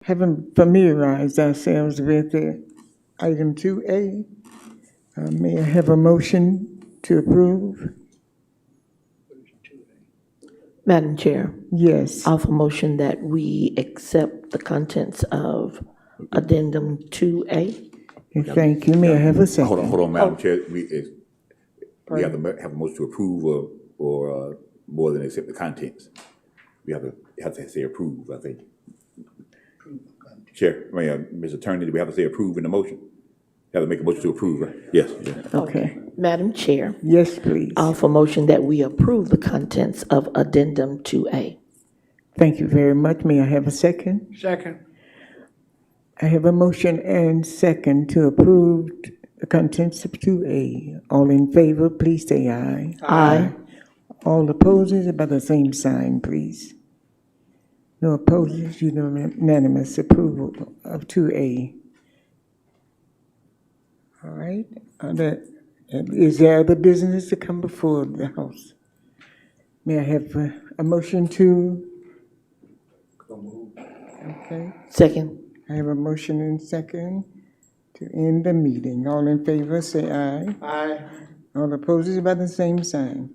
Having familiarized ourselves with item 2A, may I have a motion to approve? Madam Chair, Yes. I offer motion that we accept the contents of addendum 2A. Thank you. May I have a second? Hold on, Madam Chair, we have to have a motion to approve or more than accept the contents. We have to say approve, I think. Chair, Mr. Attorney, do we have to say approve in the motion? Have to make a motion to approve, right? Yes. Okay. Madam Chair, Yes, please. I offer motion that we approve the contents of addendum 2A. Thank you very much. May I have a second? Second. I have a motion and second to approve the contents of 2A. All in favor, please say aye. Aye. All opposers, about the same sign, please. No opposers, unanimous approval of 2A. All right. Is there other business to come before the House? May I have a motion to? Okay. Second. I have a motion and second to end the meeting. All in favor, say aye. Aye. All opposers, about the same sign.